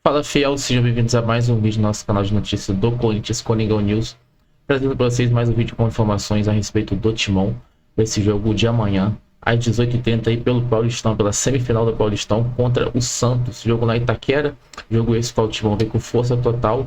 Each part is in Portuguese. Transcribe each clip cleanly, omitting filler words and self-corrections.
Fala fiel, sejam bem-vindos a mais um vídeo do nosso canal de notícias do Corinthians, Coringão News. Trazendo para vocês mais um vídeo com informações a respeito do Timão, desse jogo de amanhã, às 18h30 aí pelo Paulistão, pela semifinal do Paulistão contra o Santos. Jogo na Itaquera, jogo esse qual o Timão vem com força total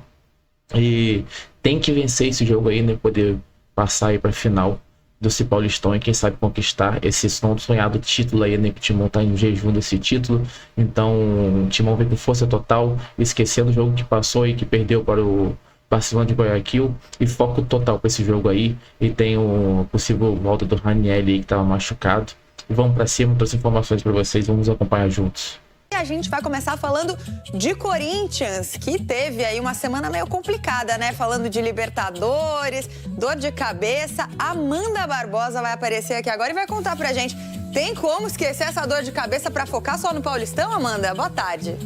e tem que vencer esse jogo aí, né, poder passar aí para a final desse Paulistão e quem sabe conquistar esse sonhado título aí, né, que o Timão tá em jejum desse título. Então o Timão vem com força total, esquecendo o jogo que passou e que perdeu para o Barcelona de Guayaquil, e foco total para esse jogo aí. E tem o possível volta do Raniel aí, que estava machucado. E vamos para cima, trouxe informações para vocês, vamos acompanhar juntos. E a gente vai começar falando de Corinthians, que teve aí uma semana meio complicada, né? Falando de Libertadores, dor de cabeça. Amanda Barbosa vai aparecer aqui agora e vai contar pra gente. Tem como esquecer essa dor de cabeça pra focar só no Paulistão, Amanda? Boa tarde.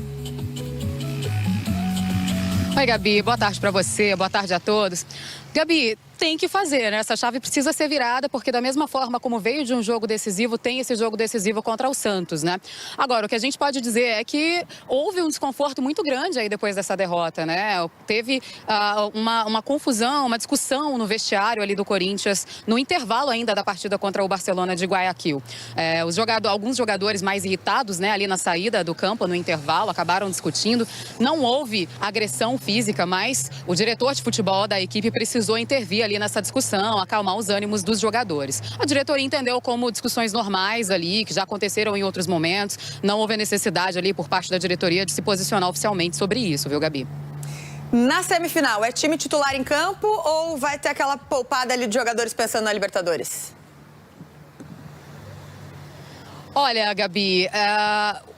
Oi, Gabi. Boa tarde pra você, boa tarde a todos. Gabi, tem que fazer, né? Essa chave precisa ser virada, porque da mesma forma como veio de um jogo decisivo, tem esse jogo decisivo contra o Santos, né? Agora, o que a gente pode dizer é que houve um desconforto muito grande aí depois dessa derrota, né? Teve uma confusão, uma discussão no vestiário ali do Corinthians, no intervalo ainda da partida contra o Barcelona de Guayaquil. Alguns jogadores mais irritados, né, ali na saída do campo, no intervalo, acabaram discutindo. Não houve agressão física, mas o diretor de futebol da equipe precisou intervir ali nessa discussão, acalmar os ânimos dos jogadores. A diretoria entendeu como discussões normais ali, que já aconteceram em outros momentos. Não houve a necessidade ali por parte da diretoria de se posicionar oficialmente sobre isso, viu, Gabi? Na semifinal, é time titular em campo ou vai ter aquela poupada ali de jogadores pensando na Libertadores? Olha, Gabi,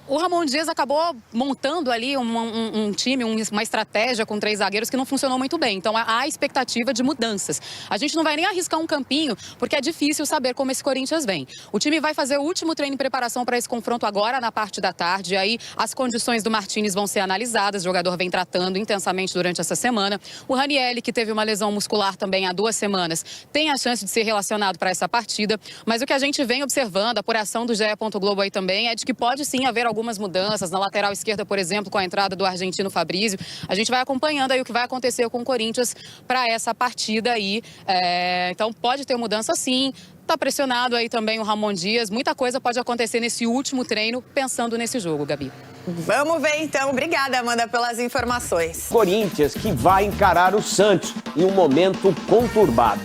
o Ramon Dias acabou montando ali um time, uma estratégia com 3 zagueiros que não funcionou muito bem. Então, há expectativa de mudanças. A gente não vai nem arriscar um campinho, porque é difícil saber como esse Corinthians vem. O time vai fazer o último treino em preparação para esse confronto agora, na parte da tarde. E aí, as condições do Martínez vão ser analisadas. O jogador vem tratando intensamente durante essa semana. O Raniel, que teve uma lesão muscular também há 2 semanas, tem a chance de ser relacionado para essa partida. Mas o que a gente vem observando, a apuração do GE. Globo aí também, é de que pode sim haver algumas mudanças na lateral esquerda, por exemplo, com a entrada do argentino Fabrício. A gente vai acompanhando aí o que vai acontecer com o Corinthians para essa partida aí. Então pode ter mudança sim. Tá pressionado aí também o Ramon Dias. Muita coisa pode acontecer nesse último treino, pensando nesse jogo, Gabi. Vamos ver então. Obrigada, Amanda, pelas informações. Corinthians que vai encarar o Santos em um momento conturbado.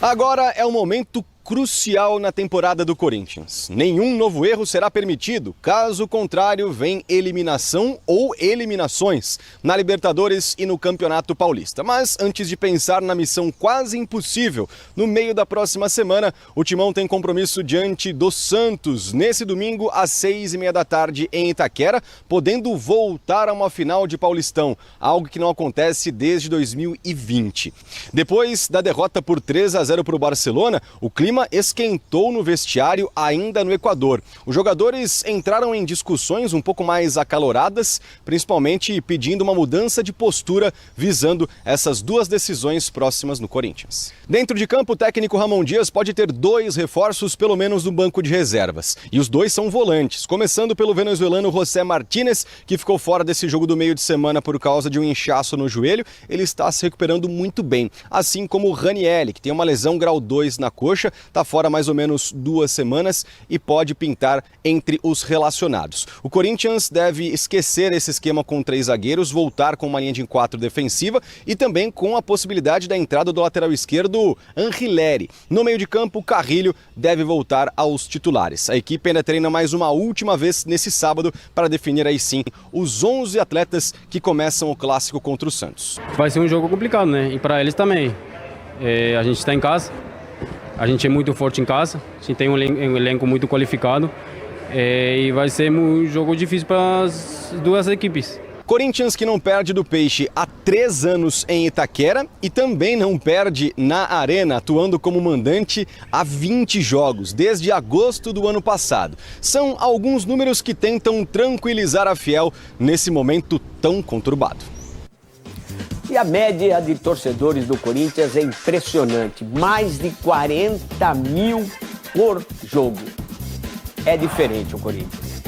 Agora é o momento crucial na temporada do Corinthians. Nenhum novo erro será permitido, caso contrário vem eliminação ou eliminações na Libertadores e no Campeonato Paulista. Mas antes de pensar na missão quase impossível, no meio da próxima semana, o Timão tem compromisso diante do Santos, nesse domingo às 6h30 da tarde em Itaquera, podendo voltar a uma final de Paulistão, algo que não acontece desde 2020. Depois da derrota por 3-0 para o Barcelona, o clima esquentou no vestiário ainda no Equador. Os jogadores entraram em discussões um pouco mais acaloradas, principalmente pedindo uma mudança de postura visando essas 2 decisões próximas no Corinthians. Dentro de campo, o técnico Ramon Dias pode ter 2 reforços pelo menos no banco de reservas. E os 2 são volantes, começando pelo venezuelano José Martínez, que ficou fora desse jogo do meio de semana por causa de um inchaço no joelho. Ele está se recuperando muito bem, assim como o Raniel, que tem uma lesão grau 2 na coxa, está fora mais ou menos 2 semanas e pode pintar entre os relacionados. O Corinthians deve esquecer esse esquema com 3 zagueiros, voltar com uma linha de 4 defensiva e também com a possibilidade da entrada do lateral esquerdo Angileri. No meio de campo, o Carrilho deve voltar aos titulares. A equipe ainda treina mais uma última vez nesse sábado para definir aí sim os 11 atletas que começam o clássico contra o Santos. Vai ser um jogo complicado, né? E para eles também. A gente está em casa. A gente é muito forte em casa, a gente tem um elenco muito qualificado e vai ser um jogo difícil para as 2 equipes. Corinthians que não perde do Peixe há 3 anos em Itaquera e também não perde na Arena, atuando como mandante há 20 jogos, desde agosto do ano passado. São alguns números que tentam tranquilizar a Fiel nesse momento tão conturbado. E a média de torcedores do Corinthians é impressionante, mais de 40 mil por jogo. É diferente o Corinthians.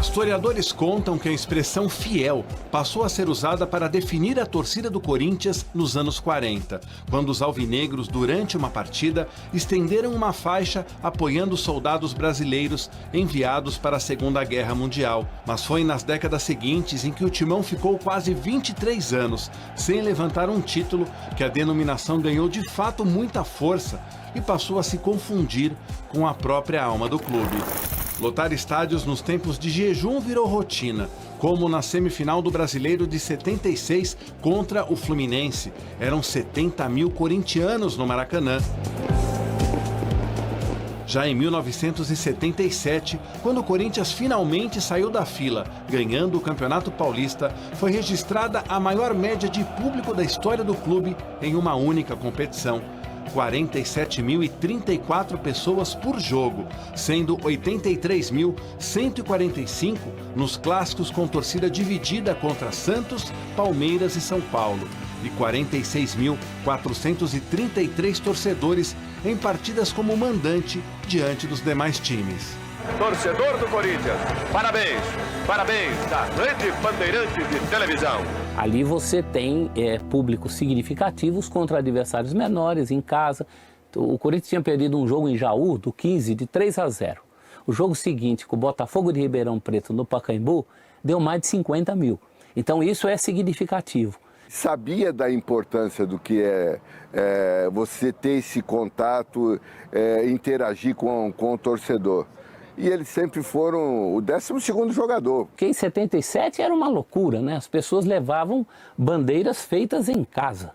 Historiadores contam que a expressão fiel passou a ser usada para definir a torcida do Corinthians nos anos 40, quando os alvinegros, durante uma partida, estenderam uma faixa apoiando os soldados brasileiros enviados para a Segunda Guerra Mundial. Mas foi nas décadas seguintes em que o Timão ficou quase 23 anos sem levantar um título que a denominação ganhou de fato muita força e passou a se confundir com a própria alma do clube. Lotar estádios nos tempos de jejum virou rotina, como na semifinal do Brasileiro de 76 contra o Fluminense. Eram 70 mil corintianos no Maracanã. Já em 1977, quando o Corinthians finalmente saiu da fila, ganhando o Campeonato Paulista, foi registrada a maior média de público da história do clube em uma única competição. 47.034 pessoas por jogo, sendo 83.145 nos clássicos com torcida dividida contra Santos, Palmeiras e São Paulo, e 46.433 torcedores em partidas como mandante diante dos demais times. Torcedor do Corinthians, parabéns! Parabéns da Rede Bandeirantes de Televisão. Ali você tem públicos significativos contra adversários menores em casa. O Corinthians tinha perdido um jogo em Jaú, do 15, de 3-0. O jogo seguinte, com o Botafogo de Ribeirão Preto no Pacaembu, deu mais de 50 mil. Então isso é significativo. Sabia da importância do que é você ter esse contato, interagir com o torcedor. E eles sempre foram o 12º jogador. Porque em 77 era uma loucura, né? As pessoas levavam bandeiras feitas em casa.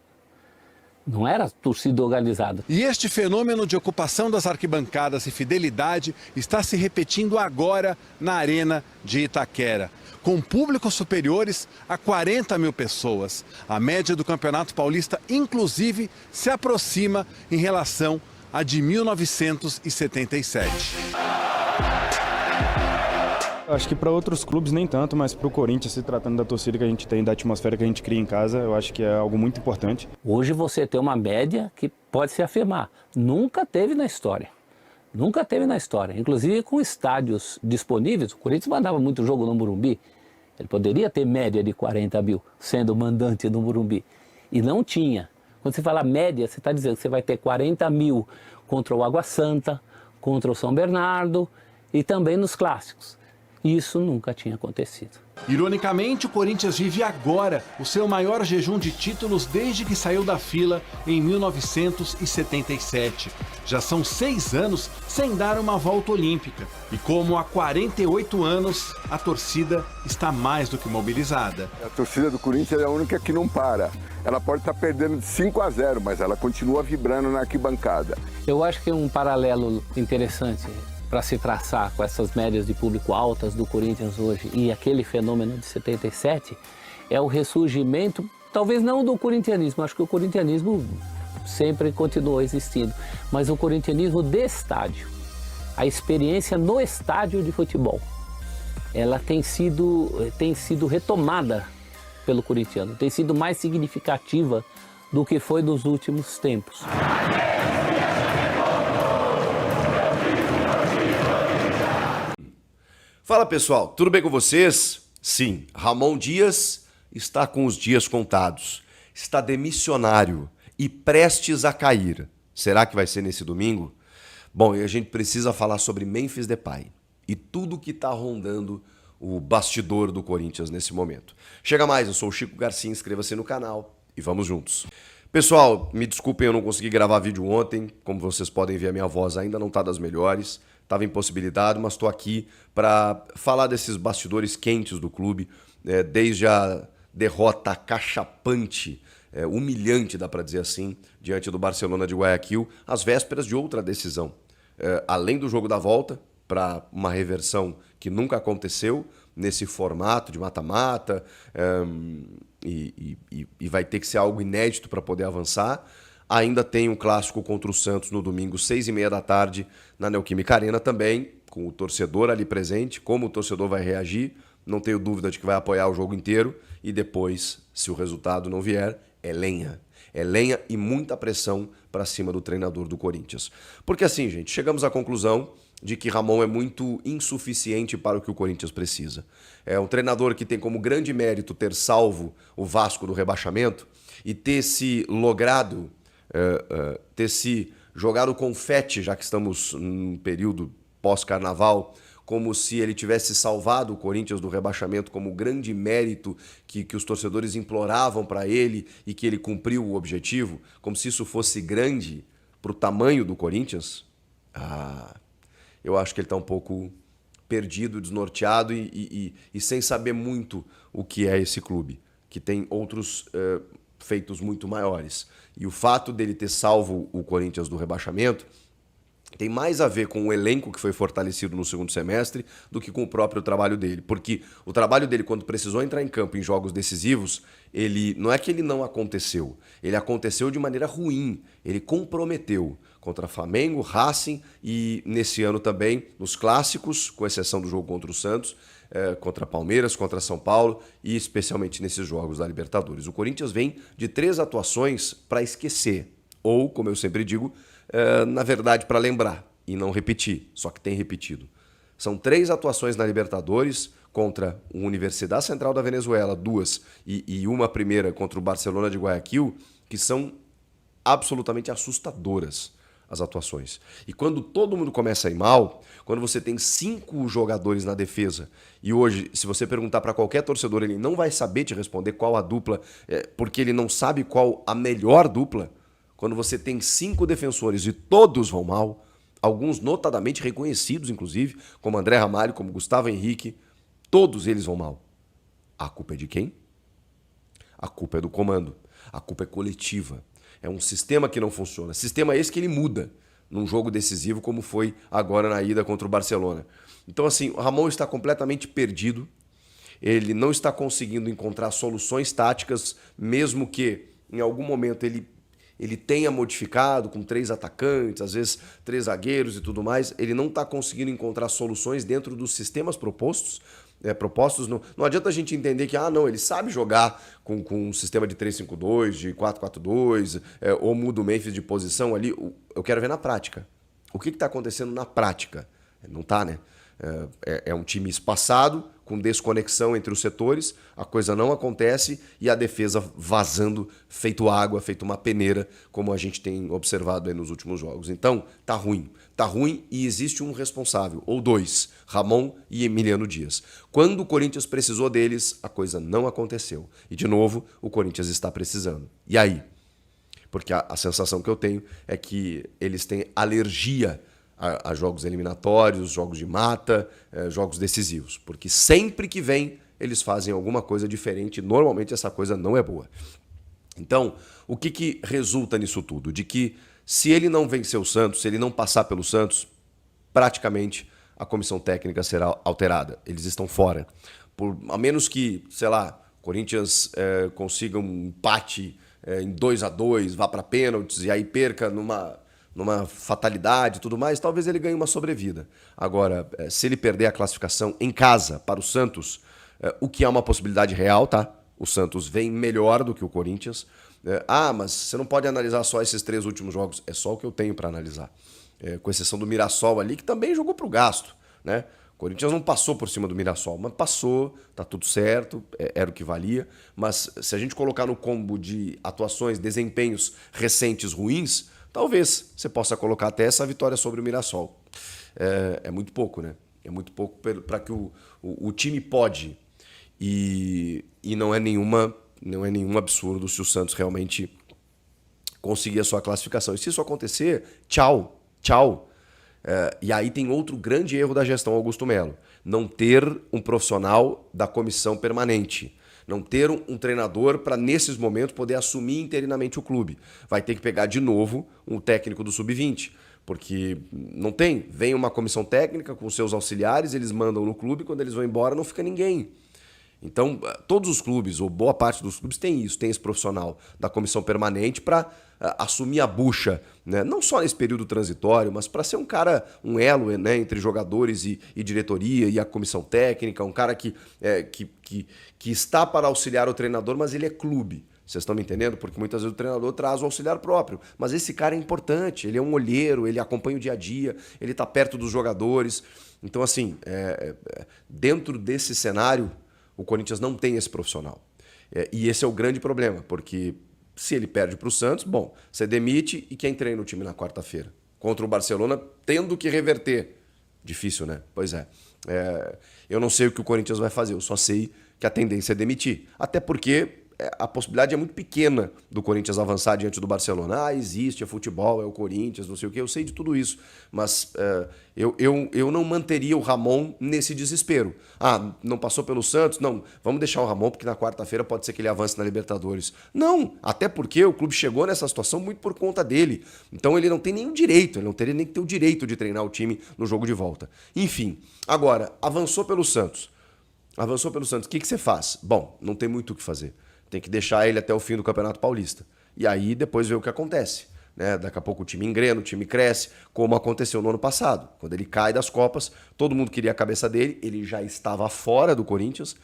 Não era torcida organizada. E este fenômeno de ocupação das arquibancadas e fidelidade está se repetindo agora na Arena de Itaquera, com públicos superiores a 40 mil pessoas. A média do Campeonato Paulista, inclusive, se aproxima em relação à de 1977. Acho que para outros clubes nem tanto, mas para o Corinthians, se tratando da torcida que a gente tem, da atmosfera que a gente cria em casa, eu acho que é algo muito importante. Hoje você tem uma média que pode se afirmar. Nunca teve na história. Nunca teve na história. Inclusive com estádios disponíveis, o Corinthians mandava muito jogo no Morumbi. Ele poderia ter média de 40 mil, sendo mandante do Morumbi. E não tinha. Quando você fala média, você está dizendo que você vai ter 40 mil contra o Água Santa, contra o São Bernardo e também nos clássicos. Isso nunca tinha acontecido. Ironicamente, o Corinthians vive agora o seu maior jejum de títulos desde que saiu da fila em 1977. Já são 6 anos sem dar uma volta olímpica. E como há 48 anos, a torcida está mais do que mobilizada. A torcida do Corinthians é a única que não para. Ela pode estar perdendo de 5-0, mas ela continua vibrando na arquibancada. Eu acho que um paralelo interessante para se traçar com essas médias de público altas do Corinthians hoje e aquele fenômeno de 77 é o ressurgimento, talvez não do corintianismo, acho que o corintianismo sempre continuou existindo, mas o corintianismo de estádio, a experiência no estádio de futebol, ela tem sido retomada pelo corintiano, tem sido mais significativa do que foi nos últimos tempos. Fala pessoal, tudo bem com vocês? Sim, Ramon Dias está com os dias contados, está demissionário e prestes a cair. Será que vai ser nesse domingo? Bom, e a gente precisa falar sobre Memphis Depay e tudo que está rondando o bastidor do Corinthians nesse momento. Chega mais, eu sou o Chico Garcia, inscreva-se no canal e vamos juntos. Pessoal, me desculpem, eu não consegui gravar vídeo ontem, como vocês podem ver a minha voz ainda não está das melhores. Estava impossibilitado, mas estou aqui para falar desses bastidores quentes do clube, desde a derrota cachapante, humilhante, dá para dizer assim, diante do Barcelona de Guayaquil, às vésperas de outra decisão. Além do jogo da volta, para uma reversão que nunca aconteceu nesse formato de mata-mata, e vai ter que ser algo inédito para poder avançar. Ainda tem um clássico contra o Santos no domingo, 6h30 da tarde, na Neoquímica Arena também, com o torcedor ali presente, como o torcedor vai reagir, não tenho dúvida de que vai apoiar o jogo inteiro, e depois, se o resultado não vier, é lenha. É lenha e muita pressão para cima do treinador do Corinthians. Porque assim, gente, chegamos à conclusão de que Ramon é muito insuficiente para o que o Corinthians precisa. É um treinador que tem como grande mérito ter salvo o Vasco do rebaixamento e ter se logrado, ter se jogado confete, já que estamos num período pós-carnaval, como se ele tivesse salvado o Corinthians do rebaixamento como grande mérito que os torcedores imploravam para ele e que ele cumpriu o objetivo, como se isso fosse grande para o tamanho do Corinthians. Eu acho que ele está um pouco perdido, desnorteado e sem saber muito o que é esse clube, que tem outros feitos muito maiores. E o fato dele ter salvo o Corinthians do rebaixamento tem mais a ver com o elenco que foi fortalecido no segundo semestre do que com o próprio trabalho dele. Porque o trabalho dele, quando precisou entrar em campo em jogos decisivos, não é que ele não aconteceu. Ele aconteceu de maneira ruim. Ele comprometeu contra Flamengo, Racing e nesse ano também nos clássicos, com exceção do jogo contra o Santos, contra Palmeiras, contra São Paulo e especialmente nesses jogos da Libertadores. O Corinthians vem de 3 atuações para esquecer. Ou, como eu sempre digo, na verdade, para lembrar e não repetir, só que tem repetido. São 3 atuações na Libertadores contra a Universidade Central da Venezuela, 2, e uma primeira contra o Barcelona de Guayaquil, que são absolutamente assustadoras as atuações. E quando todo mundo começa a ir mal, quando você tem 5 jogadores na defesa, e hoje, se você perguntar para qualquer torcedor, ele não vai saber te responder qual a dupla, porque ele não sabe qual a melhor dupla. Quando você tem 5 defensores e todos vão mal, alguns notadamente reconhecidos, inclusive, como André Ramalho, como Gustavo Henrique, todos eles vão mal. A culpa é de quem? A culpa é do comando. A culpa é coletiva. É um sistema que não funciona. Sistema esse que ele muda num jogo decisivo, como foi agora na ida contra o Barcelona. Então, assim, o Ramon está completamente perdido. Ele não está conseguindo encontrar soluções táticas, mesmo que em algum momento ele tenha modificado com 3 atacantes, às vezes 3 zagueiros e tudo mais, ele não está conseguindo encontrar soluções dentro dos sistemas propostos. Não adianta a gente entender que ele sabe jogar com um sistema de 3-5-2, de 4-4-2, ou muda o Memphis de posição ali. Eu quero ver na prática. O que está acontecendo na prática? Não está, né? É um time espaçado, com desconexão entre os setores, a coisa não acontece e a defesa vazando, feito água, feito uma peneira, como a gente tem observado aí nos últimos jogos. Então, tá ruim. Tá ruim e existe um responsável, ou 2, Ramon e Emiliano Dias. Quando o Corinthians precisou deles, a coisa não aconteceu. E, de novo, o Corinthians está precisando. E aí? Porque a sensação que eu tenho é que eles têm alergia a jogos eliminatórios, jogos de mata, jogos decisivos. Porque sempre que vem, eles fazem alguma coisa diferente e normalmente essa coisa não é boa. Então, o que resulta nisso tudo? De que se ele não vencer o Santos, se ele não passar pelo Santos, praticamente a comissão técnica será alterada. Eles estão fora. A menos que, sei lá, Corinthians consiga um empate em 2-2, vá para pênaltis e aí perca numa fatalidade e tudo mais, talvez ele ganhe uma sobrevida. Agora, se ele perder a classificação em casa para o Santos, o que é uma possibilidade real, tá? O Santos vem melhor do que o Corinthians. Mas você não pode analisar só esses 3 últimos jogos. É só o que eu tenho para analisar. Com exceção do Mirassol ali, que também jogou para o gasto, né? O Corinthians não passou por cima do Mirassol, mas passou, tá tudo certo, era o que valia. Mas se a gente colocar no combo de atuações, desempenhos recentes ruins, talvez você possa colocar até essa vitória sobre o Mirassol. É muito pouco, né? É muito pouco para que o time pode. E não é nenhum absurdo se o Santos realmente conseguir a sua classificação. E se isso acontecer, tchau. E aí tem outro grande erro da gestão Augusto Melo. Não ter um profissional da comissão permanente. Não ter um treinador para, nesses momentos, poder assumir interinamente o clube. Vai ter que pegar de novo um técnico do Sub-20, porque não tem. Vem uma comissão técnica com seus auxiliares, eles mandam no clube, quando eles vão embora não fica ninguém. Então, todos os clubes, ou boa parte dos clubes, tem isso, tem esse profissional da comissão permanente para assumir a bucha, né? Não só nesse período transitório, mas para ser um cara, um elo, né, entre jogadores e diretoria e a comissão técnica, um cara que está para auxiliar o treinador, mas ele é clube. Vocês estão me entendendo? Porque muitas vezes o treinador traz o auxiliar próprio. Mas esse cara é importante, ele é um olheiro, ele acompanha o dia a dia, ele está perto dos jogadores. Então, assim, dentro desse cenário, o Corinthians não tem esse profissional. E esse é o grande problema, porque se ele perde para o Santos, bom, você demite e quem treina o time na quarta-feira? Contra o Barcelona, tendo que reverter. Difícil, né? Pois é. Eu não sei o que o Corinthians vai fazer, eu só sei que a tendência é demitir. Até porque a possibilidade é muito pequena do Corinthians avançar diante do Barcelona. Existe, é futebol, é o Corinthians, não sei o quê. Eu sei de tudo isso, mas eu não manteria o Ramon nesse desespero. Não passou pelo Santos? Não, vamos deixar o Ramon porque na quarta-feira pode ser que ele avance na Libertadores. Não, até porque o clube chegou nessa situação muito por conta dele. Então ele não tem nenhum direito, ele não teria nem que ter o direito de treinar o time no jogo de volta. Enfim, agora, avançou pelo Santos. O que você faz? Bom, não tem muito o que fazer. Tem que deixar ele até o fim do Campeonato Paulista. E aí depois ver o que acontece. Né? Daqui a pouco o time engrena, o time cresce, como aconteceu no ano passado. Quando ele cai das Copas, todo mundo queria a cabeça dele, ele já estava fora do Corinthians,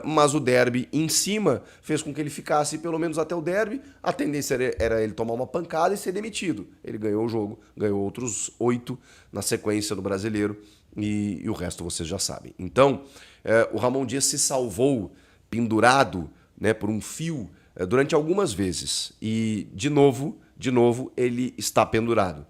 mas o derby em cima fez com que ele ficasse pelo menos até o derby. A tendência era ele tomar uma pancada e ser demitido. Ele ganhou o jogo, ganhou outros 8 na sequência do Brasileiro e o resto vocês já sabem. Então, o Ramon Dias se salvou pendurado, né, por um fio durante algumas vezes. E, de novo, ele está pendurado.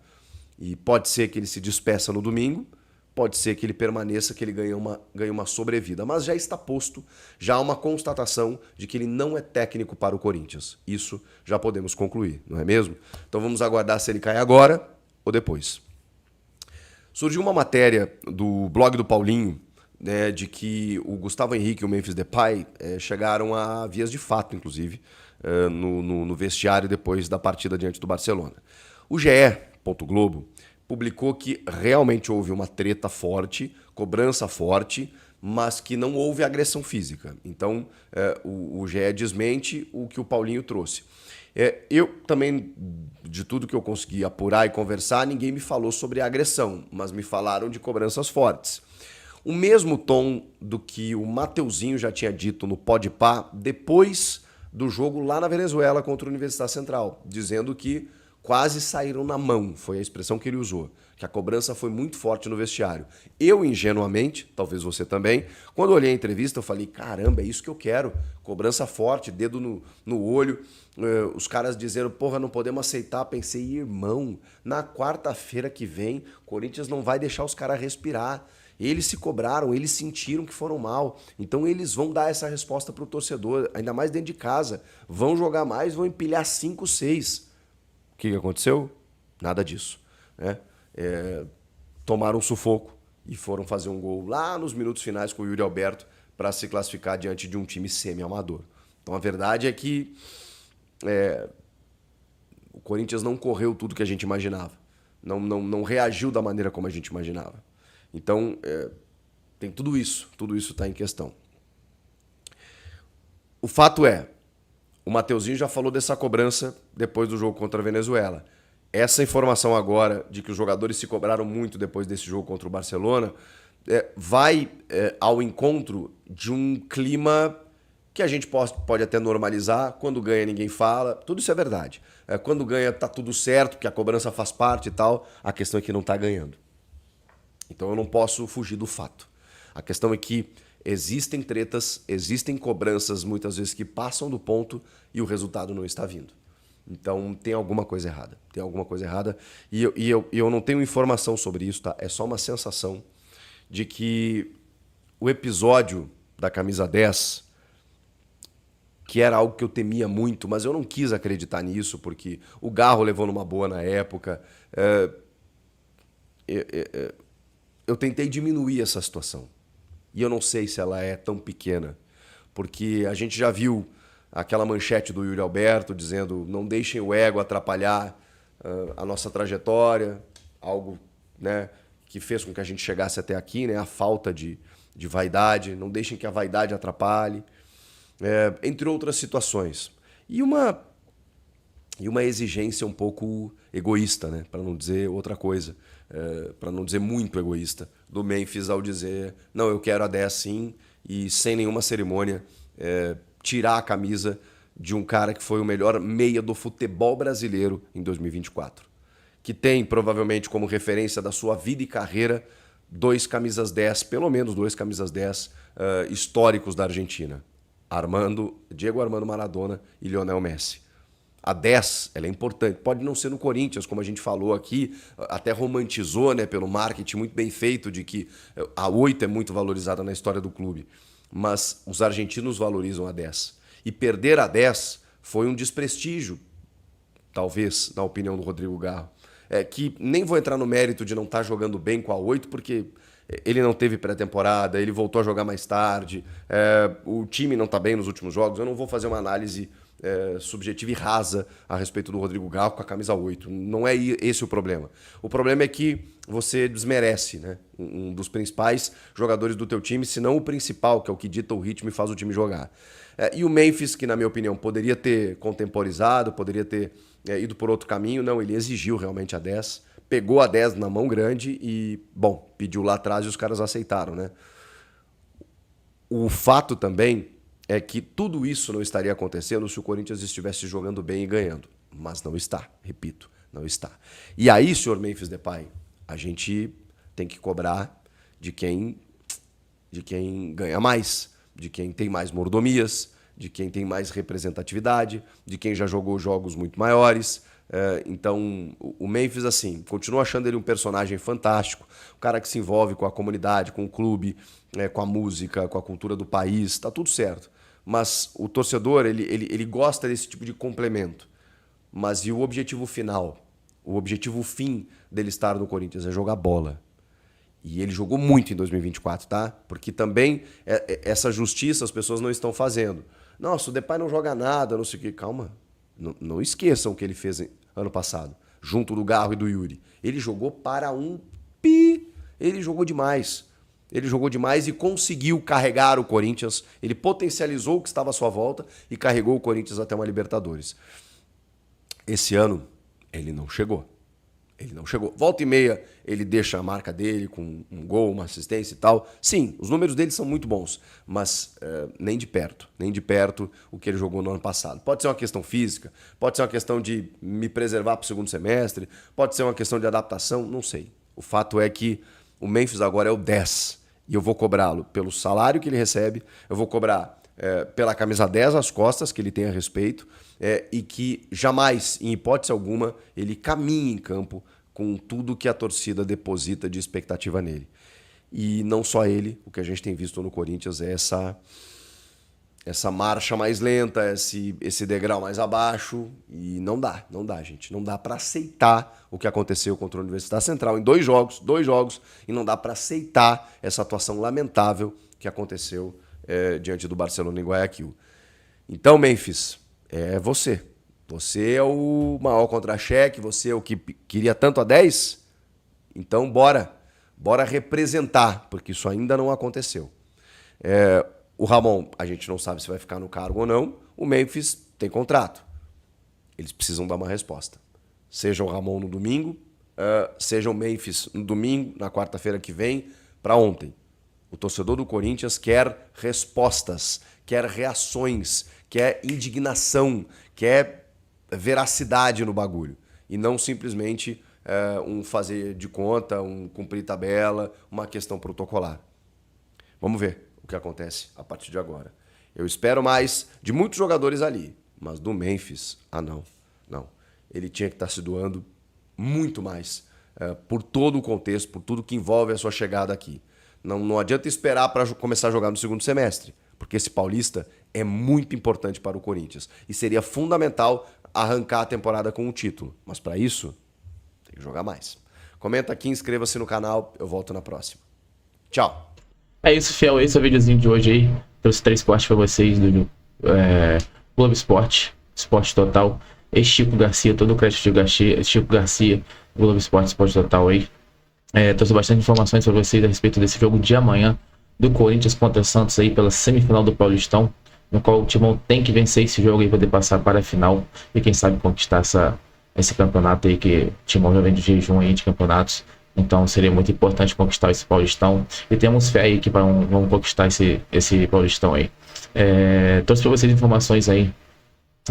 E pode ser que ele se despeça no domingo, pode ser que ele permaneça, que ele ganhe uma sobrevida. Mas já está posto, já há uma constatação de que ele não é técnico para o Corinthians. Isso já podemos concluir, não é mesmo? Então vamos aguardar se ele cai agora ou depois. Surgiu uma matéria do blog do Paulinho, né, de que o Gustavo Henrique e o Memphis Depay chegaram a vias de fato, inclusive, no vestiário depois da partida diante do Barcelona. O GE. Globo publicou que realmente houve uma treta forte, cobrança forte, mas que não houve agressão física. Então, o GE desmente o que o Paulinho trouxe. Eu também, de tudo que eu consegui apurar e conversar, ninguém me falou sobre agressão, mas me falaram de cobranças fortes. O mesmo tom do que o Mateuzinho já tinha dito no Podpah depois do jogo lá na Venezuela contra a Universidade Central, dizendo que quase saíram na mão, foi a expressão que ele usou, que a cobrança foi muito forte no vestiário. Eu, ingenuamente, talvez você também, quando olhei a entrevista eu falei, caramba, é isso que eu quero, cobrança forte, dedo no olho, os caras dizendo, porra, não podemos aceitar. Pensei, irmão, na quarta-feira que vem, Corinthians não vai deixar os caras respirar. Eles se cobraram, eles sentiram que foram mal. Então eles vão dar essa resposta para o torcedor, ainda mais dentro de casa. Vão jogar mais, vão empilhar 5, 6. O que aconteceu? Nada disso. Né? Tomaram um sufoco e foram fazer um gol lá nos minutos finais com o Yuri Alberto para se classificar diante de um time semi-amador. Então a verdade é que o Corinthians não correu tudo que a gente imaginava. Não reagiu da maneira como a gente imaginava. Então, tem tudo isso está em questão. O fato é, o Mateuzinho já falou dessa cobrança depois do jogo contra a Venezuela. Essa informação agora de que os jogadores se cobraram muito depois desse jogo contra o Barcelona vai ao encontro de um clima que a gente pode até normalizar. Quando ganha ninguém fala, tudo isso é verdade. Quando ganha tá tudo certo, porque a cobrança faz parte e tal, a questão é que não tá ganhando. Então eu não posso fugir do fato. A questão é que existem tretas, existem cobranças muitas vezes que passam do ponto e o resultado não está vindo. Então tem alguma coisa errada. Tem alguma coisa errada e eu não tenho informação sobre isso, tá? É só uma sensação de que o episódio da camisa 10, que era algo que eu temia muito, mas eu não quis acreditar nisso, porque o Garro levou numa boa na época. Eu tentei diminuir essa situação. E eu não sei se ela é tão pequena. Porque a gente já viu aquela manchete do Yuri Alberto dizendo não deixem o ego atrapalhar a nossa trajetória. Algo, né, que fez com que a gente chegasse até aqui, né, a falta de vaidade. Não deixem que a vaidade atrapalhe. Entre outras situações. E uma exigência um pouco egoísta, né, para não dizer outra coisa. Para não dizer muito egoísta, do Memphis ao dizer não, eu quero a 10 sim, e sem nenhuma cerimônia tirar a camisa de um cara que foi o melhor meia do futebol brasileiro em 2024. Que tem, provavelmente, como referência da sua vida e carreira, 2 camisas 10, pelo menos 2 camisas 10 históricos da Argentina. Diego Armando Maradona e Lionel Messi. A 10, ela é importante. Pode não ser no Corinthians, como a gente falou aqui, até romantizou, né, pelo marketing muito bem feito de que a 8 é muito valorizada na história do clube. Mas os argentinos valorizam a 10. E perder a 10 foi um desprestígio, talvez, na opinião do Rodrigo Garro. Que nem vou entrar no mérito de não estar jogando bem com a 8, porque ele não teve pré-temporada, ele voltou a jogar mais tarde, o time não está bem nos últimos jogos. Eu não vou fazer uma análise subjetiva e rasa a respeito do Rodrigo Garro com a camisa 8. Não é esse o problema. O problema é que você desmerece, né, um dos principais jogadores do teu time, se não o principal, que é o que dita o ritmo e faz o time jogar. E o Memphis, que na minha opinião poderia ter contemporizado, poderia ter ido por outro caminho, não, ele exigiu realmente a 10, pegou a 10 na mão grande e, bom, pediu lá atrás e os caras aceitaram, né? O fato também é que tudo isso não estaria acontecendo se o Corinthians estivesse jogando bem e ganhando. Mas não está, repito, não está. E aí, senhor Memphis Depay, a gente tem que cobrar de quem ganha mais, de quem tem mais mordomias, de quem tem mais representatividade, de quem já jogou jogos muito maiores. Então, o Memphis, assim, continua achando ele um personagem fantástico, um cara que se envolve com a comunidade, com o clube, com a música, com a cultura do país, tá tudo certo. Mas o torcedor, ele gosta desse tipo de complemento. Mas e o objetivo final? O objetivo fim dele estar no Corinthians é jogar bola. E ele jogou muito em 2024, tá? Porque também essa justiça as pessoas não estão fazendo. Nossa, o Depay não joga nada, não sei o quê. Calma, não esqueçam o que ele fez ano passado, junto do Garro e do Yuri. Ele jogou para um pi. Ele jogou demais. Ele jogou demais e conseguiu carregar o Corinthians. Ele potencializou o que estava à sua volta e carregou o Corinthians até uma Libertadores. Esse ano, ele não chegou. Ele não chegou. Volta e meia, ele deixa a marca dele com um gol, uma assistência e tal. Sim, os números dele são muito bons, mas nem de perto o que ele jogou no ano passado. Pode ser uma questão física, pode ser uma questão de me preservar para o segundo semestre, pode ser uma questão de adaptação, não sei. O fato é que o Memphis agora é o 10 e eu vou cobrá-lo pelo salário que ele recebe, eu vou cobrar pela camisa 10 às costas, que ele tem a respeito, e que jamais, em hipótese alguma, ele caminhe em campo com tudo que a torcida deposita de expectativa nele. E não só ele, o que a gente tem visto no Corinthians é essa marcha mais lenta, esse degrau mais abaixo, e não dá, gente. Não dá para aceitar o que aconteceu contra a Universidade Central em dois jogos, e não dá para aceitar essa atuação lamentável que aconteceu diante do Barcelona em Guayaquil. Então, Memphis, é você. Você é o maior contra-cheque, você é o que queria tanto a 10? Então, bora representar, porque isso ainda não aconteceu. O Ramon, a gente não sabe se vai ficar no cargo ou não. O Memphis tem contrato. Eles precisam dar uma resposta. Seja o Ramon no domingo, seja o Memphis no domingo, na quarta-feira que vem, para ontem. O torcedor do Corinthians quer respostas, quer reações, quer indignação, quer veracidade no bagulho. E não simplesmente um fazer de conta, um cumprir tabela, uma questão protocolar. Vamos ver o que acontece a partir de agora. Eu espero mais de muitos jogadores ali, mas do Memphis, não. Ele tinha que estar se doando muito mais por todo o contexto, por tudo que envolve a sua chegada aqui. Não adianta esperar para começar a jogar no segundo semestre, porque esse Paulista é muito importante para o Corinthians e seria fundamental arrancar a temporada com um título. Mas para isso, tem que jogar mais. Comenta aqui, inscreva-se no canal, eu volto na próxima. Tchau! É isso, fiel. Esse é o videozinho de hoje aí. Trouxe 3 cortes para vocês do Globo Esporte, Esporte Total. Chico Garcia, todo o crédito de Chico Garcia, Globo Esporte, Esporte Total aí. Trouxe bastante informações para vocês a respeito desse jogo de amanhã do Corinthians contra o Santos aí pela semifinal do Paulistão, no qual o Timão tem que vencer esse jogo aí para poder passar para a final e quem sabe conquistar esse campeonato aí, que o Timão já vem de jejum aí de campeonatos. Então seria muito importante conquistar esse Paulistão e temos fé aí que vamos conquistar esse Paulistão aí. Trouxe para vocês informações aí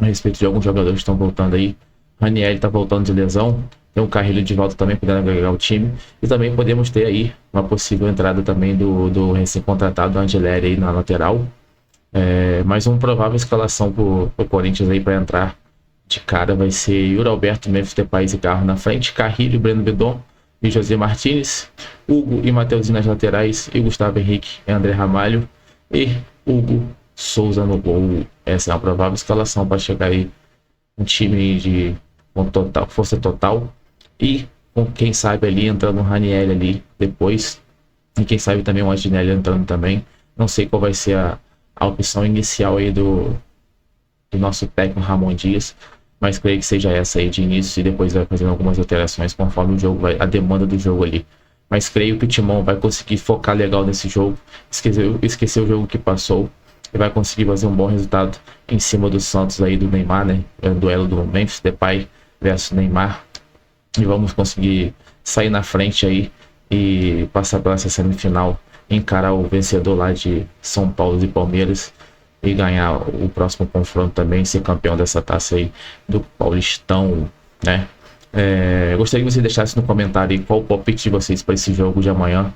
a respeito de alguns jogadores que estão voltando aí. Raniel está voltando de lesão, tem o Carrilho de volta também podendo agregar o time, e também podemos ter aí uma possível entrada também do recém-contratado Angeleri aí na lateral. Mais uma provável escalação pro Corinthians aí para entrar de cara vai ser Yuri Alberto, Memphis Depay e Garro na frente, Carrilho, Breno Bedon e José Martínez, Hugo e Mateuzinho nas laterais, e Gustavo Henrique e André Ramalho, e Hugo Souza no gol. Essa é uma provável escalação para chegar aí um time com total, força total, e com quem sabe ali entrando o Raniel ali depois, e quem sabe também o Angelelli entrando também. Não sei qual vai ser a opção inicial aí do nosso técnico Ramon Dias, mas creio que seja essa aí de início, e depois vai fazendo algumas alterações conforme o jogo vai, a demanda do jogo ali. Mas creio que o Timão vai conseguir focar legal nesse jogo, esquecer o jogo que passou, e vai conseguir fazer um bom resultado em cima do Santos aí, do Neymar, né? É o duelo do Memphis Depay versus Neymar, e vamos conseguir sair na frente aí e passar pela essa semifinal, encarar o vencedor lá de São Paulo e Palmeiras e ganhar o próximo confronto também, ser campeão dessa taça aí do Paulistão, né? Gostaria que você deixasse no comentário aí qual o palpite de vocês para esse jogo de amanhã.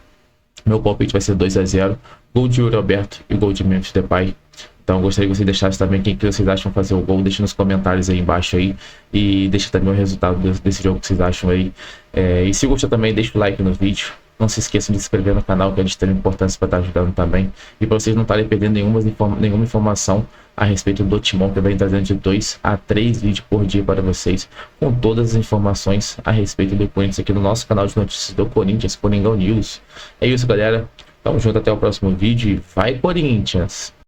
Meu palpite vai ser 2-0, gol de Yuri Alberto e gol de Memphis Depay. Então gostaria que você deixasse também quem que vocês acham fazer o gol, deixa nos comentários aí embaixo aí, e deixa também o resultado desse jogo que vocês acham aí. E se gostou também, deixa o like no vídeo. Não se esqueçam de se inscrever no canal, que é de extrema importância para estar ajudando também. E para vocês não estarem perdendo nenhuma informação a respeito do Timão, que vai trazendo de 2 a 3 vídeos por dia para vocês, com todas as informações a respeito do Corinthians aqui no nosso canal de notícias do Corinthians, Coringão News. É isso, galera. Tamo junto, até o próximo vídeo e vai, Corinthians!